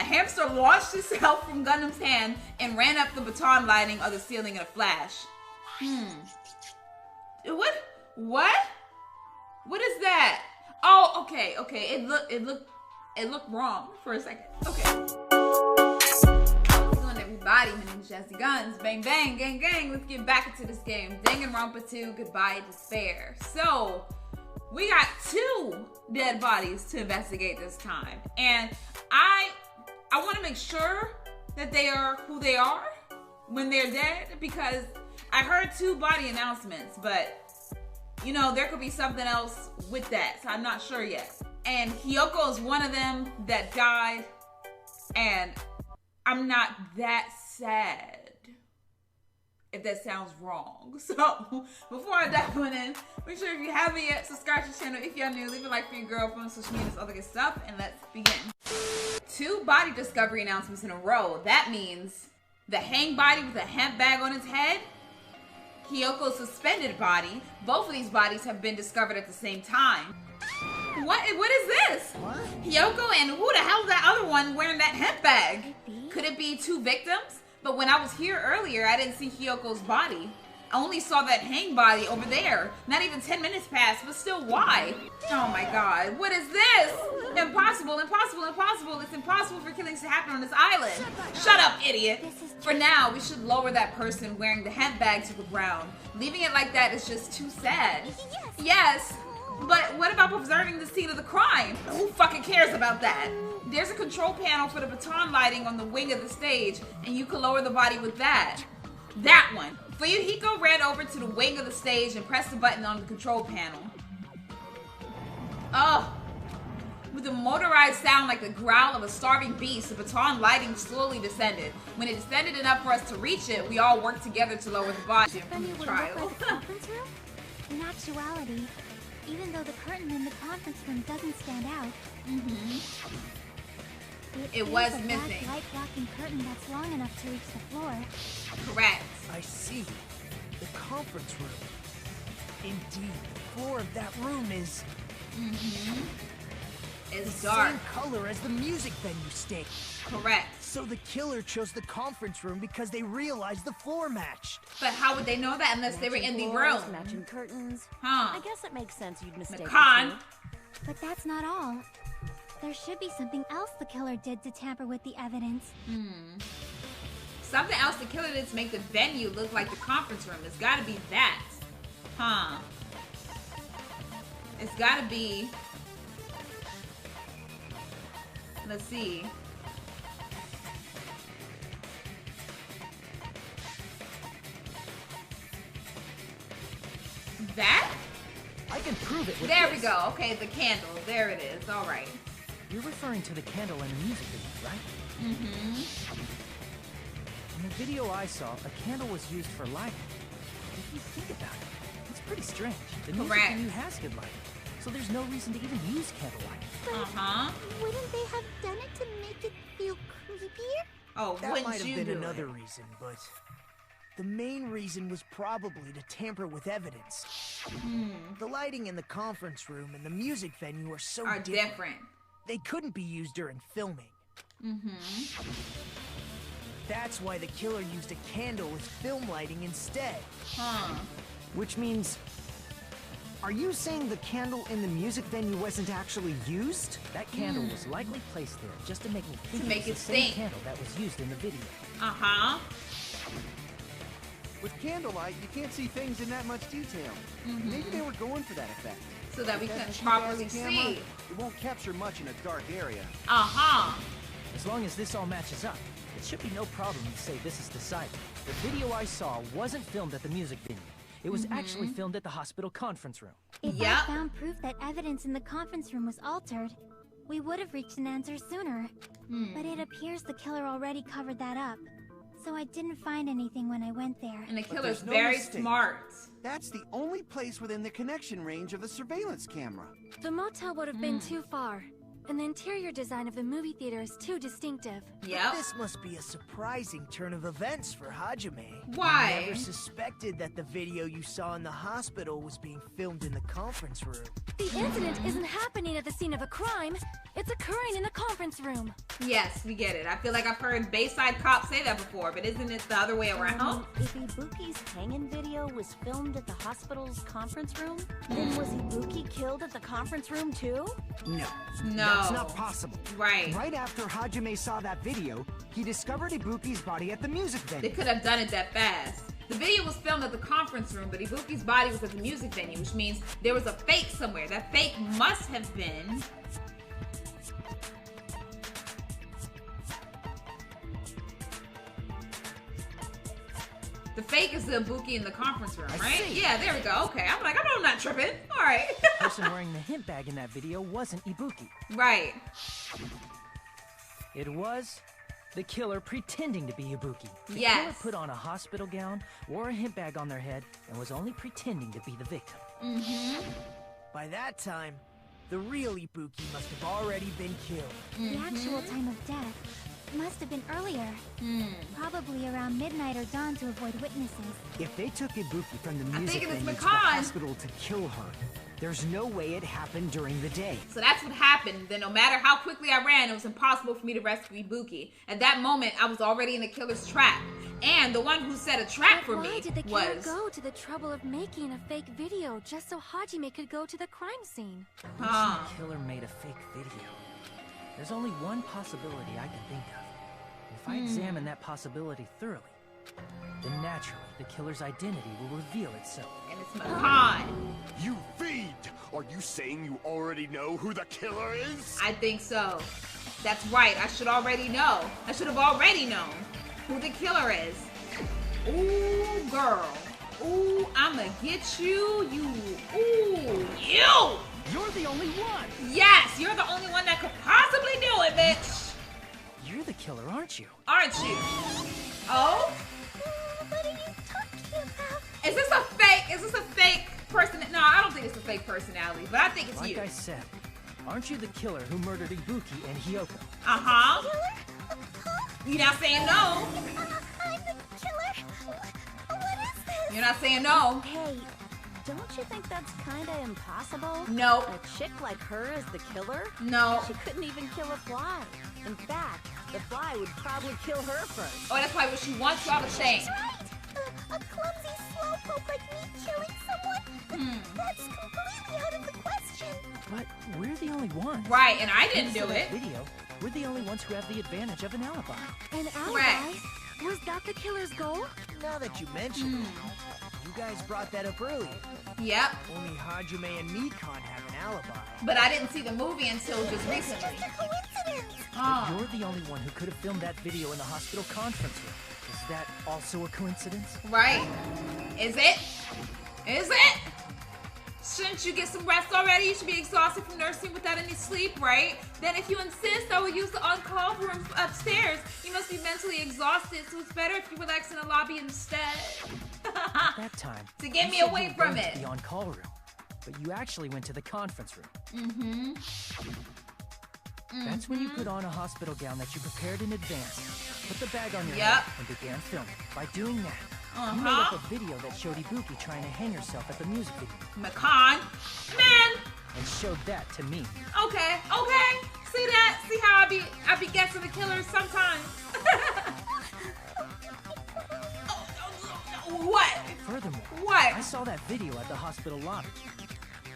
hamster launched itself from Gundam's hand and ran up the baton lining of the ceiling in a flash. What? What is that? Oh, okay. It looked wrong for a second. Okay. What's going on, everybody? My name is JazzyGuns. Bang, bang, gang, gang. Let's get back into this game. Dangaronpa 2, Goodbye Despair. So, we got 2 dead bodies to investigate this time. And I want to make sure that they are who they are when they're dead, because I heard 2 body announcements, but you know, there could be something else with that, so I'm not sure yet. And Hiyoko is one of them that died, and I'm not that sad, if that sounds wrong. So, before I dive on in, make sure if you haven't yet, subscribe to the channel. If you're new, leave a like for your girlfriend, social media, all the good stuff, and let's begin. 2 body discovery announcements in a row. That means the hang body with a hemp bag on its head, Hiyoko's suspended body. Both of these bodies have been discovered at the same time. What is this? What? Hiyoko and who the hell is that other one wearing that hemp bag? Could it be 2 victims? But when I was here earlier, I didn't see Hiyoko's body. I only saw that hang body over there. Not even 10 minutes passed, but still, why? Oh my god, what is this? Impossible, impossible, impossible. It's impossible for killings to happen on this island. Shut up, idiot. For now, we should lower that person wearing the hemp bag to the ground. Leaving it like that is just too sad. Yes, but what about preserving the scene of the crime? Who fucking cares about that? There's a control panel for the baton lighting on the wing of the stage, and you can lower the body with that. That one. Fuyuhiko ran over to the wing of the stage and pressed the button on the control panel. Oh. With a motorized sound like the growl of a starving beast, the baton lighting slowly descended. When it descended enough for us to reach it, we all worked together to lower the body from the trial. In actuality, even though the curtain in the conference room doesn't stand out, it was missing. Light blocking curtain that's long enough to reach the floor. Correct. I see. The conference room. Indeed, the floor of that room is... It's the dark. same color as the music venue stage. Correct. So the killer chose the conference room because they realized the floor matched. But how would they know that unless they were in the room? Matching curtains. Huh. I guess it makes sense you'd mistake Mikan. But that's not all. There should be something else the killer did to tamper with the evidence. Something else the killer did to make the venue look like the conference room. It's gotta be that. Huh. It's gotta be... Let's see. That? I can prove it with There this. we go. Okay, the candle. There it is. All right. You're referring to the candle in the music video, right? In the video I saw, a candle was used for lighting. If you think about it, it's pretty strange. The music venue has good lighting, so there's no reason to even use candlelight. Wouldn't they have done it to make it feel creepier? Oh, that might have been another reason, but the main reason was probably to tamper with evidence. The lighting in the conference room and the music venue are so different. They couldn't be used during filming. That's why the killer used a candle as film lighting instead. Which means... Are you saying the candle in the music venue wasn't actually used? That candle was likely placed there just to make me think it was the same candle that was used in the video. With candlelight, you can't see things in that much detail. Maybe they were going for that effect. So that we couldn't properly see. It won't capture much in a dark area. As long as this all matches up, it should be no problem to say this is decided. The video I saw wasn't filmed at the music venue. It was actually filmed at the hospital conference room. If I found proof that evidence in the conference room was altered, we would have reached an answer sooner. But it appears the killer already covered that up. So I didn't find anything when I went there. And the killer's very smart. That's the only place within the connection range of the surveillance camera. The motel would have been too far. And the interior design of the movie theater is too distinctive. Yep. This must be a surprising turn of events for Hajime. Why? You never suspected that the video you saw in the hospital was being filmed in the conference room. The incident isn't happening at the scene of a crime. It's occurring in the conference room. Yes, we get it. I feel like I've heard Bayside cops say that before, but isn't it the other way around? If Ibuki's hanging video was filmed at the hospital's conference room, then was Ibuki killed at the conference room too? No. No. That's not possible. Right. Right after Hajime saw that video, he discovered Ibuki's body at the music venue. They could have done it that fast. The video was filmed at the conference room, but Ibuki's body was at the music venue, which means there was a fake somewhere. That fake must have been... The fake is the Ibuki in the conference room, right? see. Yeah, there we go. Okay, I'm like, I'm not tripping. All right. The person wearing the hint bag in that video wasn't Ibuki. Right. It was the killer pretending to be Ibuki. The Yes. killer put on a hospital gown, wore a hint bag on their head, and was only pretending to be the victim. Mm-hmm. By that time, the real Ibuki must have already been killed. The actual time of death must have been earlier. Probably around midnight or dawn to avoid witnesses. If they took Ibuki from the music thinking it's venue to the mikan. hospital to kill her, there's no way it happened during the day. So that's what happened. Then no matter how quickly I ran, it was impossible for me to rescue Ibuki. At that moment, I was already in the killer's trap. And the one who set a trap for Why me did the killer was... go to the trouble of making a fake video just so Hajime could go to the crime scene? The killer made a fake video. There's only one possibility I can think of. If I examine that possibility thoroughly, then naturally the killer's identity will reveal itself. And it's mikan. You fiend! Are you saying you already know who the killer is? I think so. That's right. I should already know. I should have already known who the killer is. Ooh, girl. Ooh, I'ma get you. You. You're the only one! Yes, you're the only one that could possibly do it, bitch. You're the killer, aren't you? Aren't you? Oh? What are you talking about? Is this a fake? Is this a fake person? No, I don't think it's a fake personality, but I think it's Like you. I said, aren't you the killer who murdered Ibuki and Hyoko? Uh-huh. Killer? You're not saying no. I'm the killer? What is this? You're not saying no. Hey, don't you think that's kinda impossible? No. A chick like her is the killer? No. She couldn't even kill a fly. In fact, the fly would probably kill her first. Oh, that's probably what she wants y'all to think. Right! A clumsy slowpoke like me killing someone? That's completely out of the question. But we're the only ones. Right, and I didn't Thanks do to it. that video, we're the only ones who have the advantage of an alibi. An alibi? Correct. Was that the killer's goal? Now that you mention it, you guys brought that up earlier. Yep. Only Hajime and Mikan have an alibi. But I didn't see the movie until just recently. Just a coincidence. But you're the only one who could have filmed that video in the hospital conference room. Is that also a coincidence? Right? Is it? Is it? Shouldn't you get some rest already? You should be exhausted from nursing without any sleep, right? Then if you insist, I will use the on-call room upstairs. You must be mentally exhausted, so it's better if you relax in the lobby instead. That time, To get you me said away you were from going it. to the on-call room, but you actually went to the conference room. That's when you put on a hospital gown that you prepared in advance, put the bag on your head, and began filming. By doing that, you made up a video that showed Ibuki trying to hang herself at the music video, Mikan. Man. and showed that to me. Okay. See that? See how I be guessing the killers sometimes. What? Furthermore, What? I saw that video at the hospital lobby.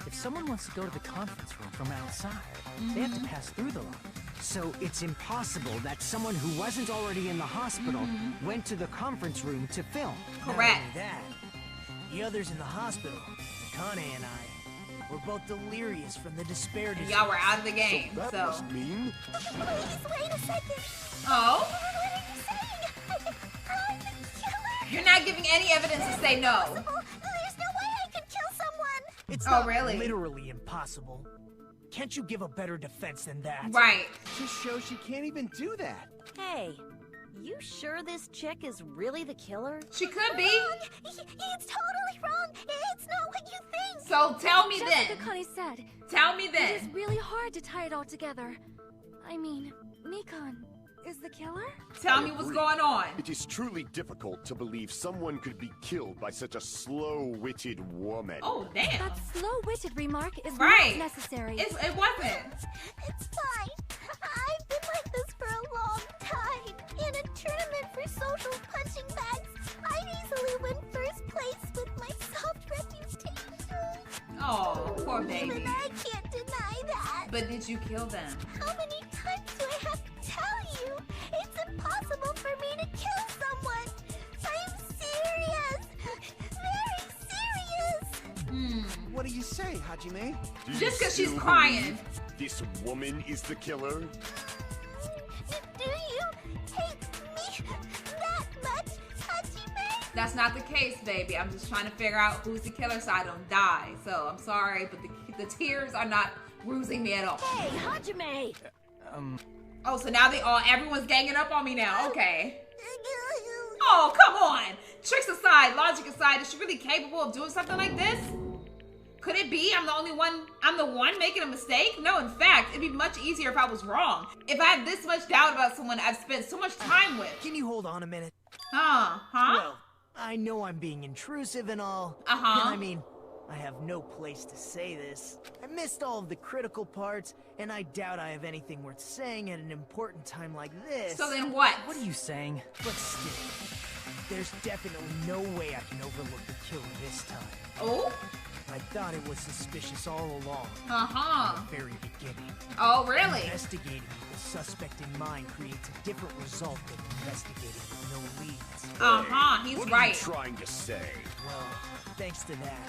If someone wants to go to the conference room from outside, they have to pass through the lobby. So it's impossible that someone who wasn't already in the hospital went to the conference room to film. Correct. Not only that, the others in the hospital, Akane and I, were both delirious from the despair disease. Y'all were out of the game, That so. must mean Please, wait a second. Oh? What are you saying? I'm the killer. You're not giving any evidence to say no. There's no way I could kill someone. It's Oh, not really? literally impossible. Can't you give a better defense than that? Right. Just shows she can't even do that. Hey, You sure this chick is really the killer? She could be. It's totally wrong. It's not what you think. So tell me Just then. like Akane said, Tell me it then. is really hard to tie it all together. I mean, Mikan is the killer? Tell I me what's agree. going on. It is truly difficult to believe someone could be killed by such a slow-witted woman. Oh, damn. That slow-witted remark is Right. not necessary. It wasn't. It's fine. I've been like this for a long time. In a tournament for social punching bags, I'd easily win first place with my soft reputation. Oh, poor Even baby. I can't deny that. But did you kill them? How many times do I have to tell you? It's impossible for me to kill someone. I'm serious. Very serious. What do you say, Hajime? Do you Just 'cause she's still crying. believe this woman is the killer? Do you hate me that much, Hajime? That's not the case, baby. I'm just trying to figure out who's the killer so I don't die. So I'm sorry, but the tears are not bruising me at all. Hey, Hajime! Oh, so now everyone's ganging up on me now. Okay. Oh, come on. Tricks aside, logic aside, is she really capable of doing something like this? Could it be I'm the one making a mistake? No, in fact, it'd be much easier if I was wrong. If I had this much doubt about someone I've spent so much time with. Can you hold on a minute? Huh? Well, I know I'm being intrusive and all. Uh-huh. And I mean, I have no place to say this. I missed all of the critical parts, and I doubt I have anything worth saying at an important time like this. So then what? What are you saying? But still, there's definitely no way I can overlook the killer this time. Oh? I thought it was suspicious all along. Uh-huh. From the very beginning. Oh, really? Investigating with the suspect in mind creates a different result than investigating with no leads. Uh-huh, he's What right. are you trying to say? Well, thanks to that,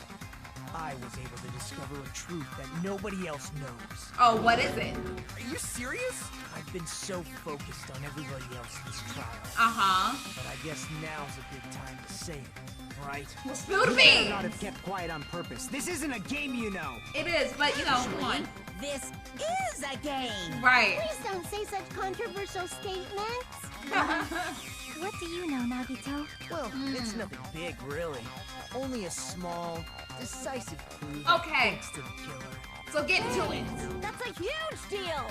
I was able to discover a truth that nobody else knows. Oh, what is it? Are you serious? I've been so focused on everybody else in this trial. Uh-huh. But I guess now's a good time to say it, right? Well, spill the You better beans. not have kept quiet on purpose. This isn't a game, you know. It is, but you know, come on. This is a game! Right. Please don't say such controversial statements. What do you know, Nagito? Well, it's nothing big, really. Only a small, decisive clue that Okay. points to the killer. So get to it. That's a huge deal!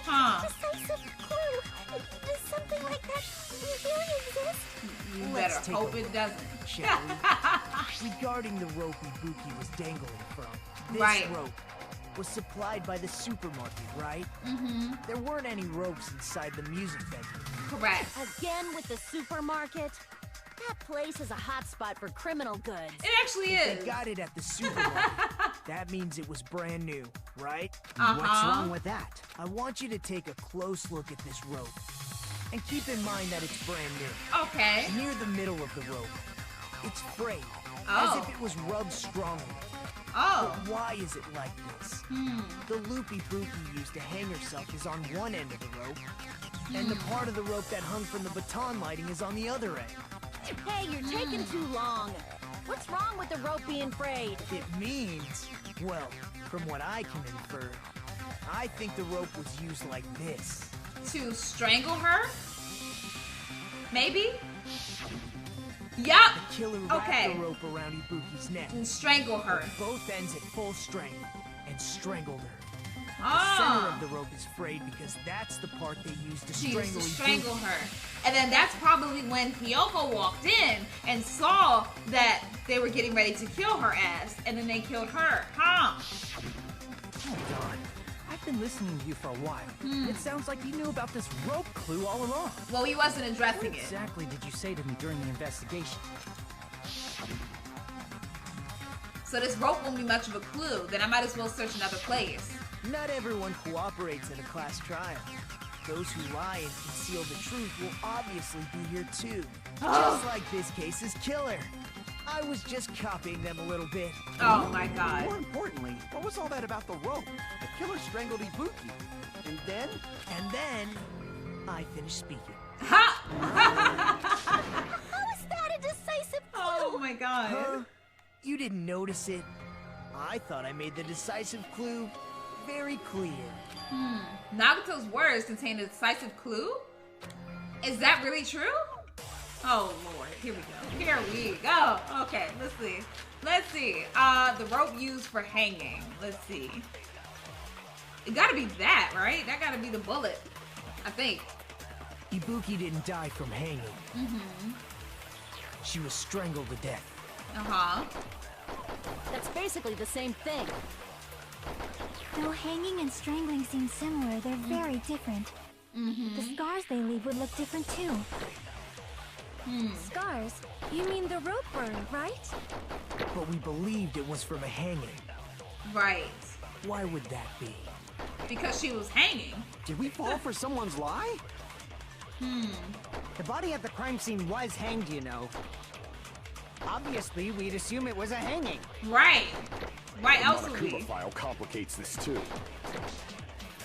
Huh. Decisive clue. Does something like that really exist? You Let's better take hope a it look. doesn't. Shall we? Regarding the rope Ibuki was dangling from, this Right. rope was supplied by the supermarket, right? Mm-hmm. There weren't any ropes inside the music venue. Correct. Again with the supermarket? That place is a hotspot for criminal goods. It actually They is. got it at the supermarket. That means it was brand new, right? Uh-huh. What's wrong with that? I want you to take a close look at this rope. And keep in mind that it's brand new. Okay. Near the middle of the rope, it's frayed, Oh. as if it was rubbed strongly. Oh. But why is it like this? The loopy Ibuki used to hang herself is on one end of the rope, and the part of the rope that hung from the baton lighting is on the other end. Hey, you're taking too long. What's wrong with the rope being frayed? It means, well, from what I can infer, I think the rope was used like this. To strangle her? Maybe? Yup. The killer wrapped Okay. the rope around Ibuki's neck, And strangle her. both ends at full strength, and strangled her. The center Oh. of the rope is frayed because that's the part they used to She strangle used to Ibuki. strangle her. And then that's probably when Kyoko walked in and saw that they were getting ready to kill her ass. And then they killed her. Huh? Hold on. I've been listening to you for a while. And it sounds like you knew about this rope clue all along. Well, he wasn't What addressing it. exactly did you say to me during the investigation? So this rope won't be much of a clue. Then I might as well search another place. Not everyone cooperates in a class trial. Those who lie and conceal the truth will obviously be here too. Just like this case's killer. I was just copying them a little bit. Oh my god. More importantly, what was all that about the rope? The killer strangled Ibuki. And then? And then, I finished speaking. Ha! How is that a decisive clue? Oh my god. Huh? You didn't notice it? I thought I made the decisive clue very clear. Nagato's words contain a decisive clue? Is that really true? Oh Lord, here we go. Here we go. Okay, let's see. Let's see. The rope used for hanging. Let's see. It gotta be that, right? That gotta be the bullet, I think. Ibuki didn't die from hanging. She was strangled to death. That's basically the same thing. Though hanging and strangling seem similar, they're very different. The scars they leave would look different too. Scars? You mean the rope burn, right? But we believed it was from a hanging. Right. Why would that be? Because she was hanging. Did we fall for someone's lie? The body at the crime scene was hanged, you know. Obviously, we'd assume it was a hanging. Right. Why The else would Monokuma we? file complicates this too.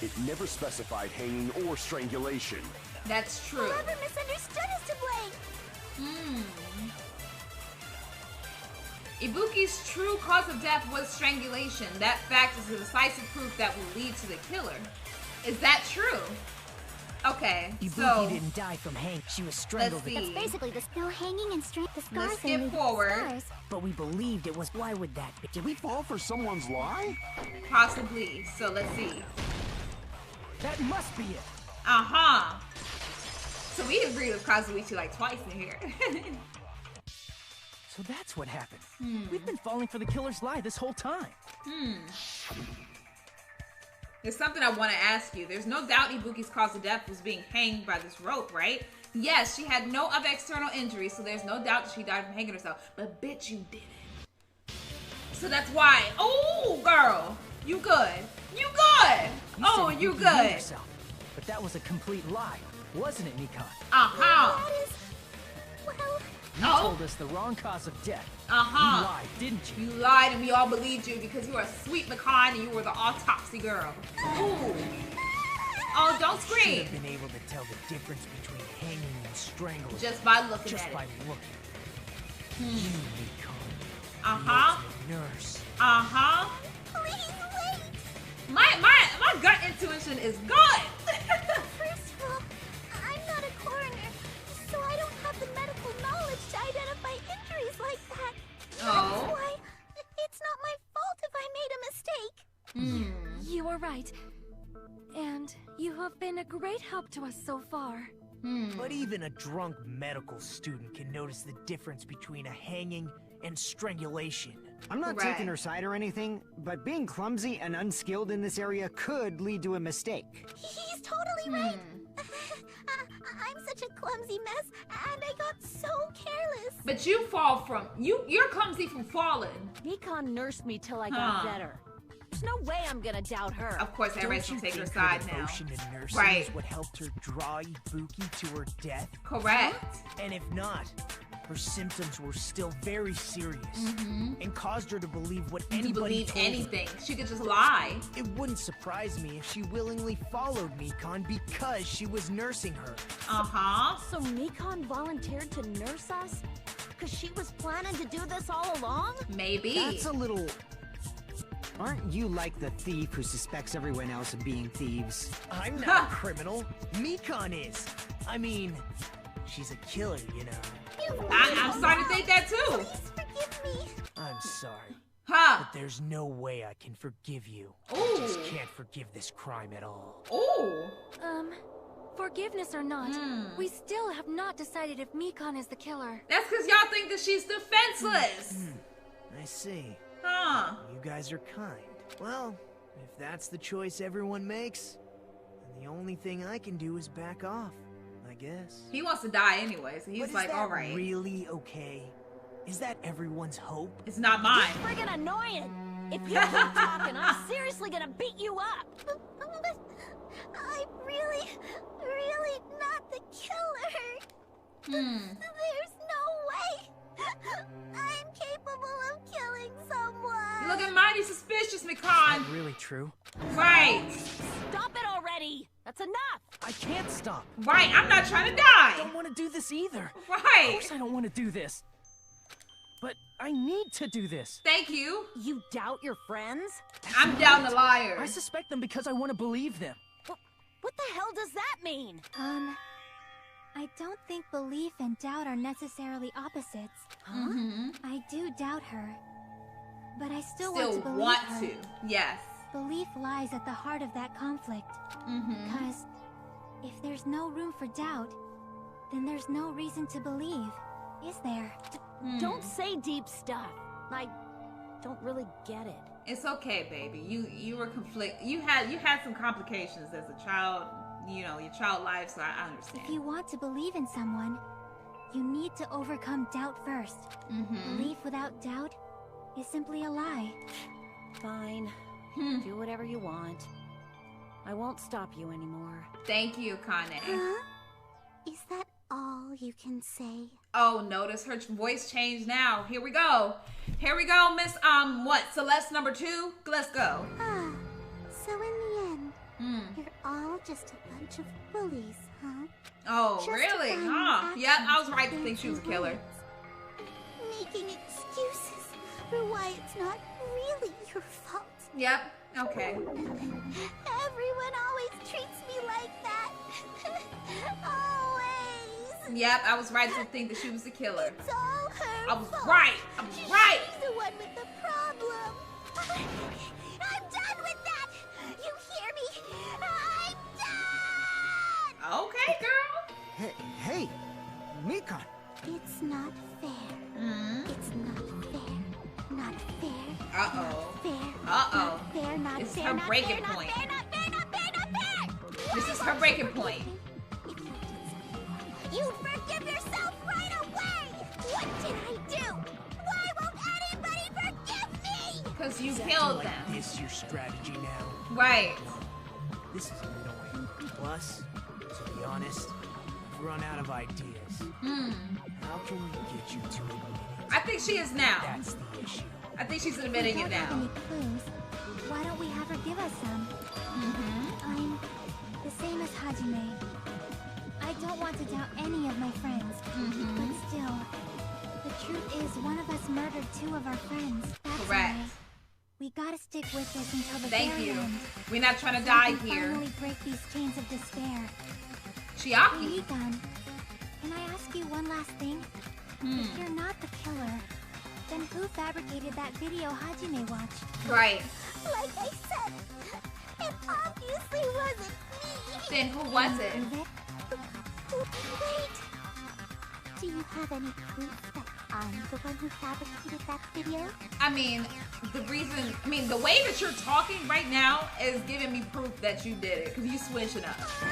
It never specified hanging or strangulation. That's true. Whoever misunderstood is to blame. Ibuki's true cause of death was strangulation. That fact is the decisive proof that will lead to the killer. Is that true? Okay, Ibuki so didn't die from hanging. She was strangled. let's see. Basically, though hanging and the scars Let's they skip leave forward. scars. But we believed it was. Why would that be? Did we fall for someone's lie? Possibly. So let's see. That must be it. So we agree with Kazuichi like twice in here. So that's what happened. We've been falling for the killer's lie this whole time. There's something I want to ask you. There's no doubt Ibuki's cause of death was being hanged by this rope, right? Yes, she had no other external injuries, so there's no doubt that she died from hanging herself. But bitch, you did it. So that's why. Oh, girl. You good. You good. Oh, said you Ibuki hanged good. herself, but that was a complete lie, wasn't it, Mikan? That is... well... You told us the wrong cause of death. You lied, didn't you? You lied and we all believed you because you were a sweet mikan and you were the autopsy girl. Ooh. Oh, don't Should scream. have been able to tell the difference between hanging and strangling. Just by looking Just at by it. looking. You, Mikan. Nurse. Please wait! My gut intuition is good. First of all, I'm not a coroner, so I don't have the medical knowledge to identify injuries like that. Oh. That's why it's not my fault if I made a mistake. You are right. And you have been a great help to us so far. But even a drunk medical student can notice the difference between a hanging and strangulation. I'm not Right. taking her side or anything, but being clumsy and unskilled in this area could lead to a mistake. He's totally right. I'm such a clumsy mess, and I got so careless. But you fall from you're clumsy from falling. Mikan nursed me till I got better. There's no way I'm gonna doubt her. Of course, everybody's Don't gonna you take her think side her now. devotion to nursing Right. is what helped her draw Ibuki to her death? Correct. And if not, her symptoms were still very serious and caused her to believe what You anybody believe told her. anything. She could just lie. It wouldn't surprise me if she willingly followed Mikan because she was nursing her. So Mikan volunteered to nurse us? Because she was planning to do this all along? Maybe. That's a little... Aren't you like the thief who suspects everyone else of being thieves? I'm not a criminal. Mikan is. I mean, she's a killer, you know. I'm starting to think that too. Please forgive me. I'm sorry. Huh. But there's no way I can forgive you. Ooh. I just can't forgive this crime at all. Ooh. Forgiveness or not, we still have not decided if Mikan is the killer. That's because y'all think that she's defenseless. I see. Huh. You guys are kind. Well, if that's the choice everyone makes, then the only thing I can do is back off, I guess. He wants to die anyway, so he's But is like, that all right. really okay? Is that everyone's hope? It's not mine. Friggin' annoying! If you keep talking, I'm seriously gonna beat you up! But I'm really not the killer. There's no way I'm capable of killing someone. You're looking mighty suspicious, Is Mikan. that really true? Right. Stop it already! That's enough! I can't stop. Right. I'm not trying to I die. don't want to do this either. Of Right. course I don't want to do this. But I need to do this. Thank you. You doubt your friends? I'm down the liar. I suspect them because I want to believe them. What the hell does that mean? I don't think belief and doubt are necessarily opposites. Huh? I do doubt her, but I still want to believe her. Yes. Belief lies at the heart of that conflict. Because if there's no room for doubt, then there's no reason to believe, is there? Don't say deep stuff. I don't really get it. It's okay, baby. You were you had some complications as a child, you know, your child life, so I understand. If you want to believe in someone, you need to overcome doubt first. Belief without doubt is simply a lie. Fine. Do whatever you want. I won't stop you anymore. Thank you, Kane. Huh? Is that all you can say? Oh, notice her voice changed now. Here we go. Here we go, Miss, Celeste number 2? Let's go. So in the end, you're all just a bunch of bullies, huh? Oh, really? Huh? Yep, I was right to think she was a killer. Making excuses for why it's not really your fault. Yep, okay. Everyone always treats me like that. Always. Yep, I was right to think that she was the killer. It's all her I was fault. right. I was right. She's the one with the problem. I'm done with that. You hear me? I'm done. Okay, girl. Hey, Mikan. It's not fair. It's not fair. Not fair. Uh-oh. Fair. Uh-oh. Not fair, not This is fair, her not breaking fair, point. Not fair, not fair, not fair, not fair. This is her breaking point. You forgive yourself right away. What did I do? Why won't anybody forgive me? Because you Is killed like them. this your strategy now? Right. This is annoying. Plus, to be honest, I've run out of ideas. How can we get you to admit it? I think she is now. That's the issue. I think she's admitting it If we don't have now. any clues, why don't we have her give us some? I'm the same as Hajime. I don't want to doubt any of my friends, but still, the truth is one of us murdered 2 of our friends. That's Correct. why we gotta stick with this until the Thank very you. end. We're not trying to So die we can here. finally break these chains of despair. Chiaki. Mikan, can I ask you one last thing? If you're not the killer, then who fabricated that video Hajime watched? Right. Like I said, it obviously wasn't me. Then who was it? Wait. Do you have any proof that I'm the one who fabricated that video? I mean, the way that you're talking right now is giving me proof that you did it, because you switching up. That's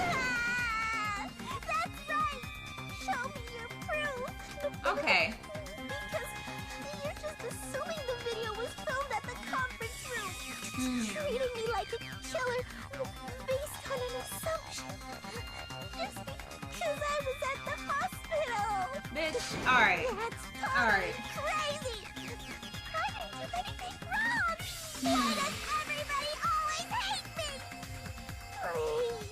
right. Show me your proof. Okay. Because you're just assuming the video was filmed at the conference room. Treating me like a killer based on an assumption. Just because I was at the hospital. Bitch, alright. That's totally Alright. crazy. I didn't do anything wrong. Why does everybody always hate me? Please,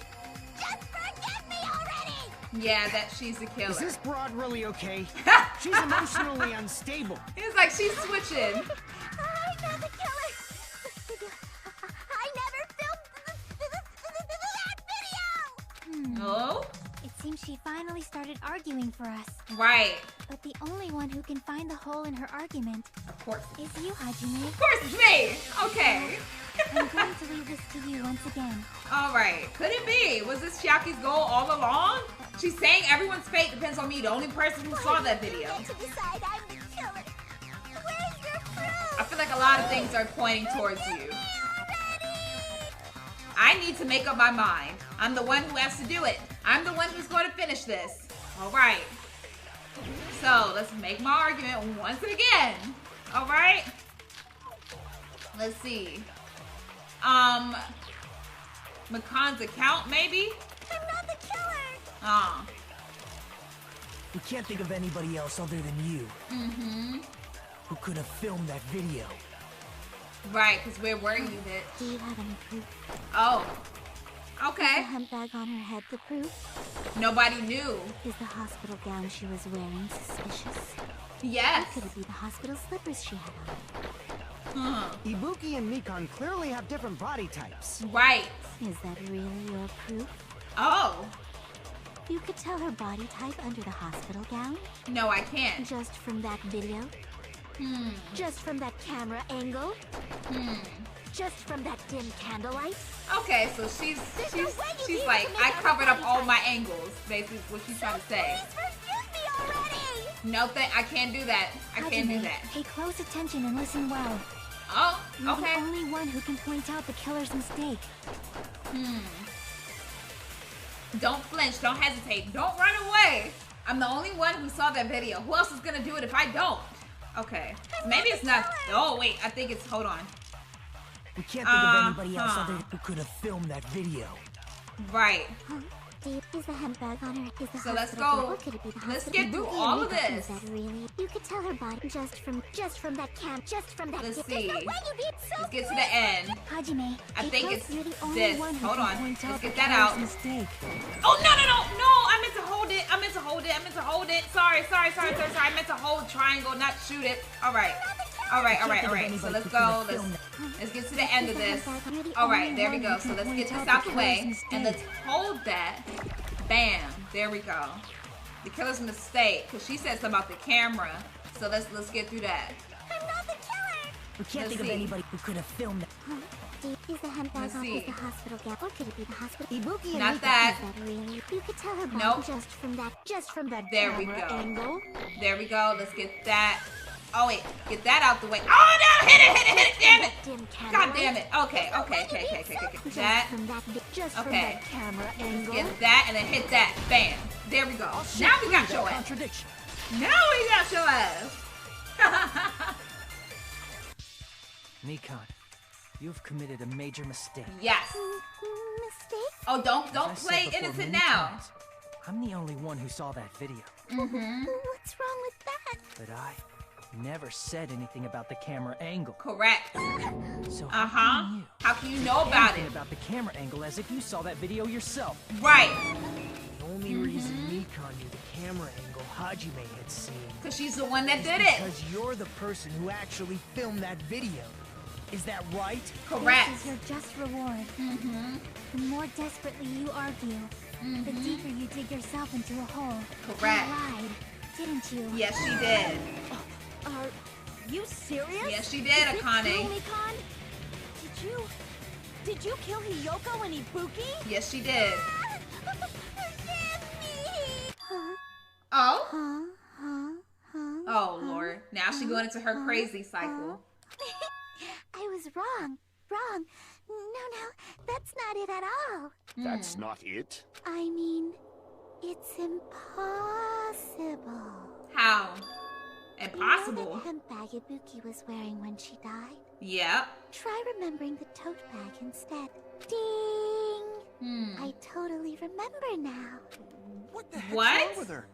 just forgive me already. Yeah, that she's a killer. Is this broad really okay? She's emotionally unstable. He's like, she's switching. I'm not the killer. I never filmed that video. Oh? It seems she finally started arguing for us. Right. But the only one who can find the hole in her argument Of course. is you, Hajime. Of course it's me. Okay. I'm going to leave this to you once again. Alright. Could it be? Was this Chiaki's goal all along? She's saying everyone's fate depends on me, the only person who saw that video. You get to decide I'm the killer. Where's your proof? I feel like a lot of things are pointing towards you. I need to make up my mind. I'm the one who has to do it. I'm the one who's going to finish this. Alright. So, let's make my argument once again. Alright? Let's see. Mikan's account, maybe? I'm not the killer. Oh. We can't think of anybody else other than you. Who could have filmed that video. Right, because we're worried that... Do you have any proof? Oh. The Okay. handbag on her head the proof? Nobody knew. Is the hospital gown she was wearing suspicious? Yes. Could it be the hospital slippers she had Huh. Ibuki and Mikan clearly have different body types. Right. on? Is that really your proof? Oh. You could tell her body type under the hospital gown? No, I can't. Just from that video? Just from that camera angle? Just from that dim candlelight? Okay, so she's like, I covered up all my angles. Basically, what she's trying to say. Please forgive me already! No, I can't do that. I can't do that. Pay close attention and listen well. Oh, You're okay. the only one who can point out the killer's mistake. Don't flinch. Don't hesitate. Don't run away. I'm the only one who saw that video. Who else is gonna do it if I don't? Okay. Maybe it's not. Oh wait, I think it's. Hold on. We can't think of anybody else other who could have filmed that video. Right. Is the handbag on her? Is the So let's hospital go. door? Could it be the Let's hospital get through door? all of this. Is that really? You could tell her body just from that camp, just from that. Let's There's see. no way you did so Let's get to the end. Hajime, I think because it's you're the only this. one who Hold can on. point Let's out get the that killer's out. mistake. Oh no! I meant to hold it. I meant to hold it. Sorry. I meant to hold triangle, not shoot it. All right. So let's go. Let's get to the end of this. All right, there we go. So let's get this out the way and let's hold that. Bam. There we go. The killer's mistake, because she said something about the camera. So let's get through that. I'm not the killer. We can't think of anybody who could have filmed that. Is the handbag Let's off see. with the hospital gap, or could it be the hospital? Ibuki and Not Mika- that. Is that really? You could tell her body Nope. just from that There we camera go. angle. There we go. Let's get that. Oh wait, get that out the way. Oh no! Hit it! Damn it! Dim God candlelight. damn it. Okay. Just That. from Okay. that camera angle. Get that and then hit that. Bam. There we go. Now we got your ass. Contradiction. Now we got your ass. Mikan, you've committed a major mistake. Yes. Mistake? Oh, don't As I play said before innocent many now. times, I'm the only one who saw that video, What's wrong with that? but I never said anything about the camera angle. Correct. So how can you How can you know about anything it? about the camera angle as if you saw that video yourself? Right. The only reason Mikan knew the camera angle Hajime had seen Because she's the one that is did it. because you're the person who actually filmed that video. Is that right? Correct. This is your just reward. The more desperately you argue, the deeper you dig yourself into a hole. Correct. You lied, didn't you? Yes, she did. Are you serious? Yes, she did, Is it Akane. true, Mikan? Did you kill Hiyoko and Ibuki? Yes, she did. Huh? Oh? Huh? Oh, Lord. Now she's going into her crazy cycle. I was wrong. No, that's not it at all. That's not it. I mean, it's impossible. How? You know Impossible. that hemp bag Ibuki was wearing when she died? Yep. Try remembering the tote bag instead. Ding! I totally remember now. What the heck's What? wrong with her?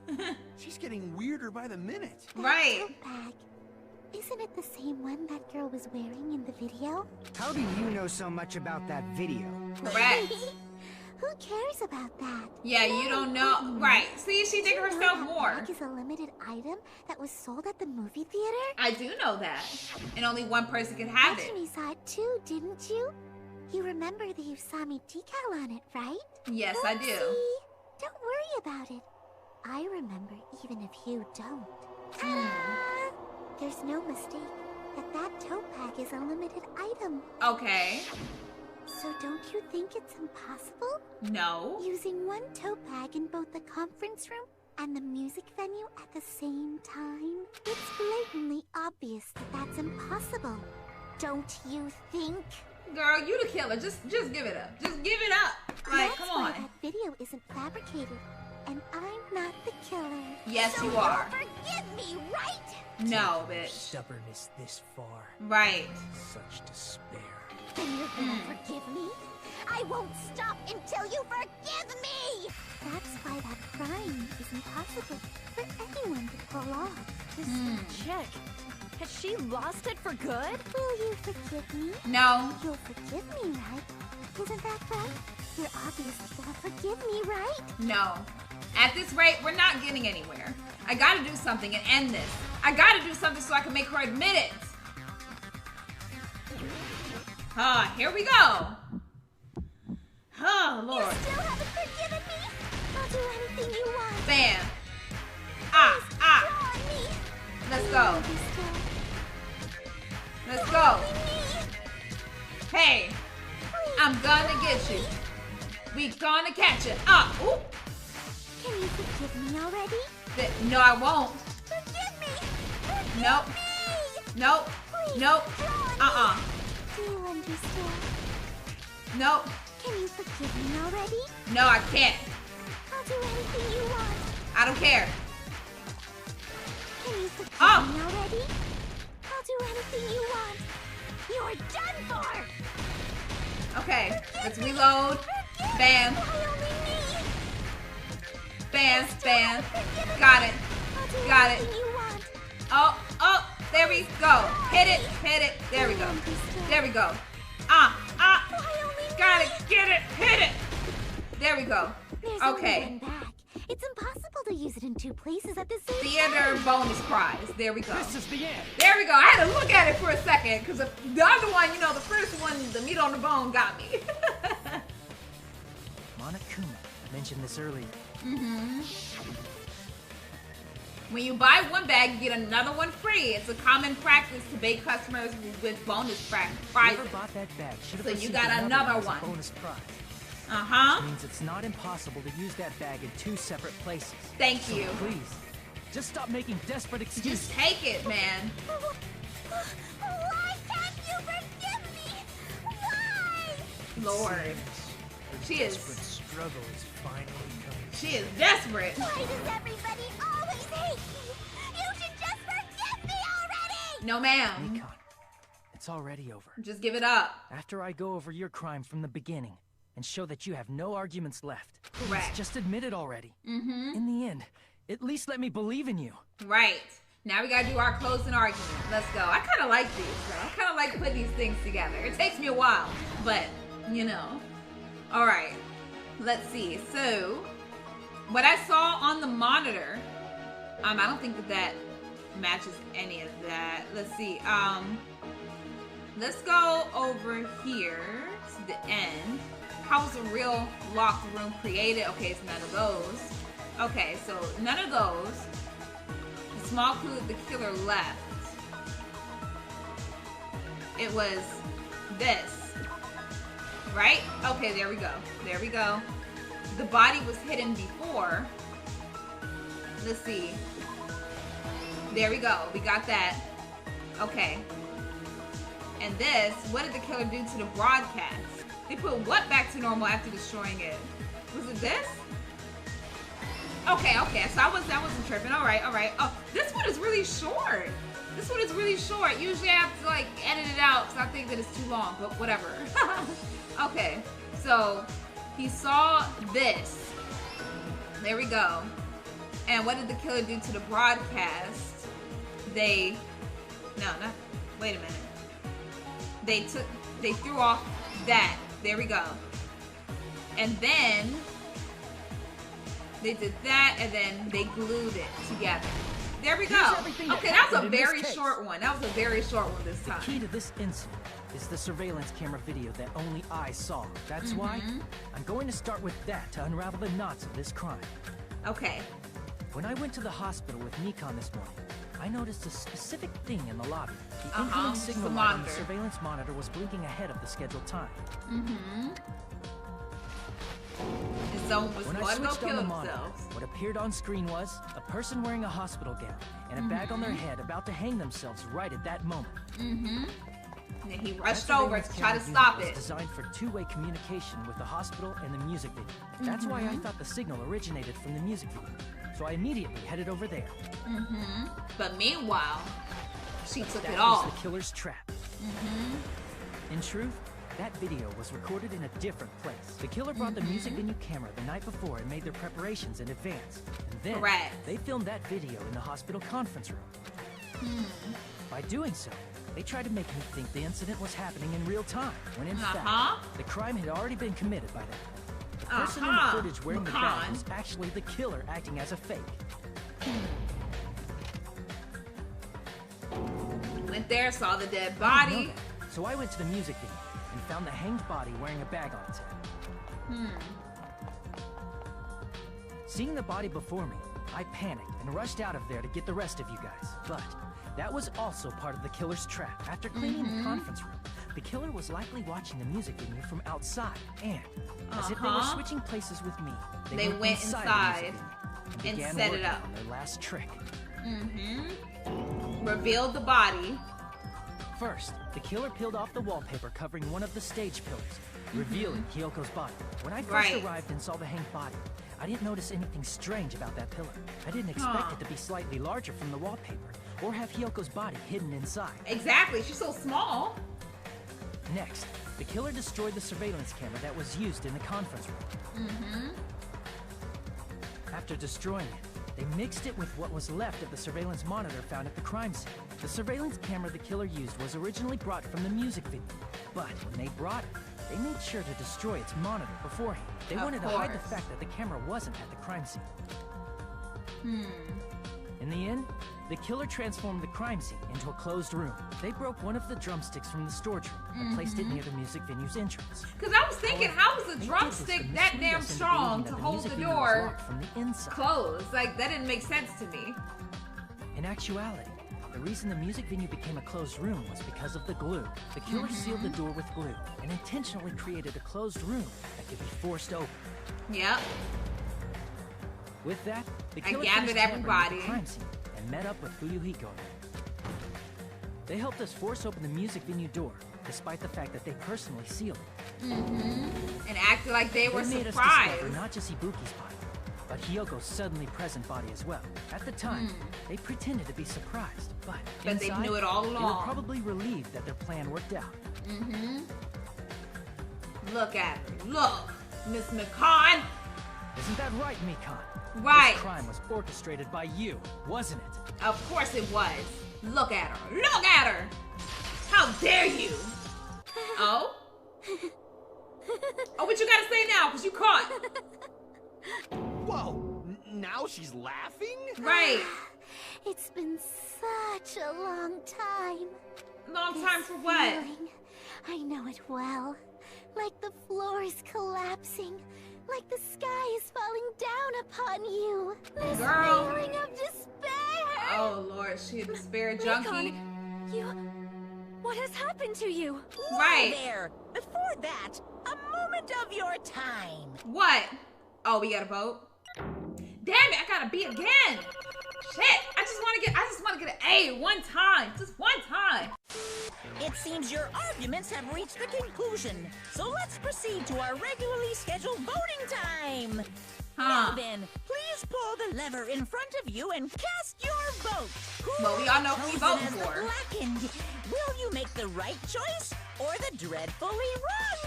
She's getting weirder by the minute. That Right. tote bag. Isn't it the same one that girl was wearing in the video? How do you know so much about that video? Correct. Who cares about that? Yeah, you don't know. Right. See, she Do dig you know herself that more. bag is a limited item that was sold at the movie theater? I do know that. And only one person can have it. Hajime saw it too, didn't you? You remember the Usami decal on it, right? Yes, I do. Oopsie. Don't worry about it. I remember even if you don't. Ta-da! There's no mistake that tote bag is a limited item. Okay. So don't you think it's impossible? No. Using one tote bag in both the conference room and the music venue at the same time? It's blatantly obvious that that's impossible. Don't you think? Girl, you the killer. Just give it up. Just give it up. Like, That's come why on. that video isn't fabricated. And I'm not the killer. Yes, so you are. Forgive me, right? No, bitch. Stubbornness this far. Right. Such despair. Then you're gonna forgive me? I won't stop until you forgive me! That's why that crime is impossible for anyone to pull off. This chick, has she lost it for good? Will you forgive me? No. You'll forgive me, right? Isn't that right? You're obviously gonna forgive me, right? No. At this rate, we're not getting anywhere. I gotta do something and end this. I gotta do something so I can make her admit it. Here we go. Oh, Lord. You still haven't forgiven me? I'll do anything want. Bam. Ah, ah. Let's go. Let's go. Hey, I'm gonna get you. We gonna catch you. Ah, ooh. Can you forgive me already? No, I won't. Forgive me. Nope. Nope. Nope. Do you understand? Nope. Can you forgive me already? No, I can't. I'll do anything you want. I don't care. Can you forgive Oh. me already? I'll do anything you want. You're done for. Okay, let's reload. Bam. Bam, bam. Got it. Got it. Oh, oh, there we go. Hit it, hit it. There we go. There we go. Ah, ah. Got it, get it, hit it. There we go. There's Okay. only one bag. It's impossible to use it in two places at the same Theater time. bonus prize. There we go. This is the end. There we go. I had to look at it for a second because the other one, you know, the first one, the meat on the bone got me. Monokuma mentioned this earlier. When you buy one bag, you get another one free. It's a common practice to bait customers with bonus prizes. Whoever bought that bag should have So you received got another as a one. bonus prize. Uh-huh. Which means it's not impossible to use that bag in two separate places. Thank So you. please, just stop making desperate excuses. Just take it, man. Why can't you forgive me? Why? Lord. She is. Desperate struggle is finally coming. She is desperate. Why does everybody always hate me? You should just forgive me already! No, ma'am. Mikan, it's already over. Just give it up. After I go over your crime from the beginning and show that you have no arguments left, Correct. please just admit it already. In the end, at least let me believe in you. Right. Now we gotta do our closing argument. Let's go. I kind of like these, though. I kind of like putting these things together. It takes me a while, but, you know. All right. Let's see. So, what I saw on the monitor, I don't think that matches any of that. Let's see. Let's go over here to the end. How was a real locked room created? Okay, it's none of those. Okay, so none of those. The small clue that the killer left. It was this. Right? Okay, there we go. There we go. The body was hidden before. Let's see. There we go. We got that. Okay. And this, what did the killer do to the broadcast? They put what back to normal after destroying it? Was it this? Okay, okay. So I wasn't tripping. All right, all right. Oh, this one is really short. This one is really short. Usually I have to like edit it out because I think that it's too long, but whatever. Okay, so he saw this. There we go. And what did the killer do to the broadcast? Wait a minute. They threw off that. There we go. And then they did that, and then they glued it together. There we go. Okay, that was a very short one. That was a very short one this time. The key to this incident is the surveillance camera video that only I saw. That's why I'm going to start with that to unravel the knots of this crime. Okay. When I went to the hospital with Mikan this morning, I noticed a specific thing in the lobby. The incoming signal light on the surveillance monitor was blinking ahead of the scheduled time. And someone was going to go kill themselves. What appeared on screen was a person wearing a hospital gown and a bag on their head about to hang themselves right at that moment. And he rushed over to try to stop it. It was designed for two-way communication with the hospital and the music video. That's why I thought the signal originated from the music video. So I immediately headed over there. But meanwhile, she took it That all. was the killer's trap. In truth, that video was recorded in a different place. The killer brought the music venue camera the night before and made their preparations in advance. And then they filmed that video in the hospital conference room. By doing so, they tried to make me think the incident was happening in real time, when in fact, the crime had already been committed by then. The person in the footage wearing the bag was actually the killer acting as a fake. Went there, saw the dead body. So I went to the music venue and found the hanged body wearing a bag on its head. Seeing the body before me, I panicked and rushed out of there to get the rest of you guys. But that was also part of the killer's trap. After cleaning the conference room, the killer was likely watching the music venue from outside, and as if they were switching places with me, they went inside and set it up on their last trick. Revealed the body. First, the killer peeled off the wallpaper covering one of the stage pillars, revealing Kyoko's body. When I first arrived and saw the hanged body, I didn't notice anything strange about that pillar. I didn't expect it to be slightly larger from the wallpaper, or have Hyoko's body hidden inside. Exactly, she's so small. Next, the killer destroyed the surveillance camera that was used in the conference room. After destroying it, they mixed it with what was left of the surveillance monitor found at the crime scene. The surveillance camera the killer used was originally brought from the music venue, but when they brought it, they made sure to destroy its monitor beforehand. They wanted to hide the fact that the camera wasn't at the crime scene. In the end, the killer transformed the crime scene into a closed room. They broke one of the drumsticks from the storage room and placed it near the music venue's entrance. Because I was thinking, how was a drumstick that damn strong to hold the door from the inside closed? Like, that didn't make sense to me. In actuality, the reason the music venue became a closed room was because of the glue. The killer sealed the door with glue and intentionally created a closed room that could be forced open. Yep. With that, the killer gathered everybody the crime scene and met up with Fuyuhiko. They helped us force open the music venue door, despite the fact that they personally sealed it. And acted like they were made surprised. us discover not just Ibuki's body, but Hyoko's suddenly present body as well. At the time, they pretended to be surprised, but inside, they knew it all along. They were probably relieved that their plan worked out. Look at her. Look, Miss Mikan. Isn't that right, Mikan? Right. This crime was orchestrated by you, wasn't it? Of course it was. Look at her. Look at her. How dare you? Oh? Oh, what you gotta say now? Because you caught. Whoa, now she's laughing? Right. It's been such a long time. Long time for what? Feeling, I know it well. Like the floor is collapsing. Like the sky is falling down upon you. This feeling of despair. Oh, Lord, she a despair junkie. Mikan, you... What has happened to you? Right. There. Before that, a moment of your time. What? Oh, we gotta vote? Damn it, I gotta beat again. Shit, I just wanna get an A one time. Just one time. It seems your arguments have reached a conclusion. So let's proceed to our regularly scheduled voting time. Now then, please pull the lever in front of you and cast your vote. Well, we all know who we voting for. Blackened. Will you make the right choice or the dreadfully wrong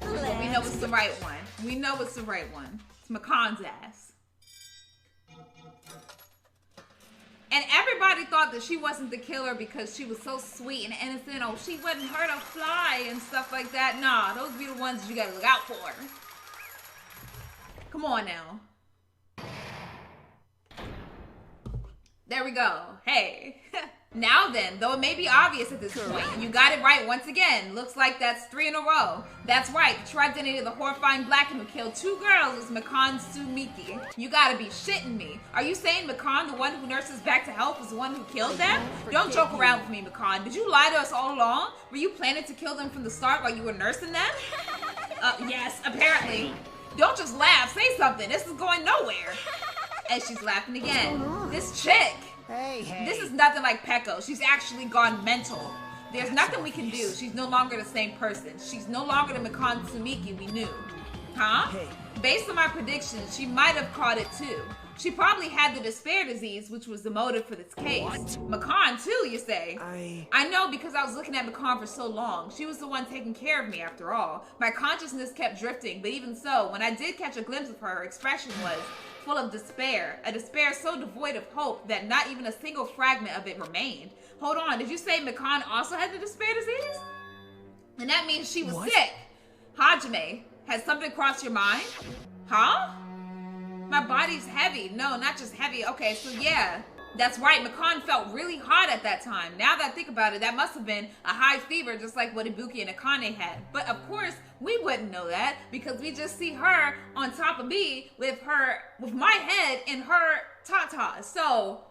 one? Well, we know it's the right one. We know it's the right one. It's Mikan's ass. And everybody thought that she wasn't the killer because she was so sweet and innocent. Oh, she wouldn't hurt a fly and stuff like that. Nah, those be the ones that you gotta look out for. Come on now. There we go. Hey. Now then, though it may be obvious at this point, you got it right once again. Looks like that's 3 in a row. That's right, the true identity of the horrifying Blacken who killed 2 girls is Mikan Tsumiki. You gotta be shitting me. Are you saying Mikan, the one who nurses back to health, was the one who killed them? Don't joke around with me, Mikan. Did you lie to us all along? Were you planning to kill them from the start while you were nursing them? Yes, apparently. Don't just laugh, say something. This is going nowhere. And she's laughing again. This chick. Hey. This is nothing like Peko. She's actually gone mental. There's nothing we can do. She's no longer the same person. She's no longer the Mikan Tsumiki we knew. Huh? Hey. Based on my predictions, she might have caught it too. She probably had the despair disease, which was the motive for this case. What? Mikan too, you say? I know because I was looking at Mikan for so long. She was the one taking care of me after all. My consciousness kept drifting, but even so, when I did catch a glimpse of her, her expression was full of despair. A despair so devoid of hope that not even a single fragment of it remained. Hold on, did you say Mikan also had the despair disease? And that means she was sick. Hajime, has something crossed your mind? Huh? My body's heavy. No, not just heavy. Okay, so yeah. That's right, Mikan felt really hot at that time. Now that I think about it, that must have been a high fever just like what Ibuki and Akane had. But of course, we wouldn't know that because we just see her on top of me with my head in her tata. So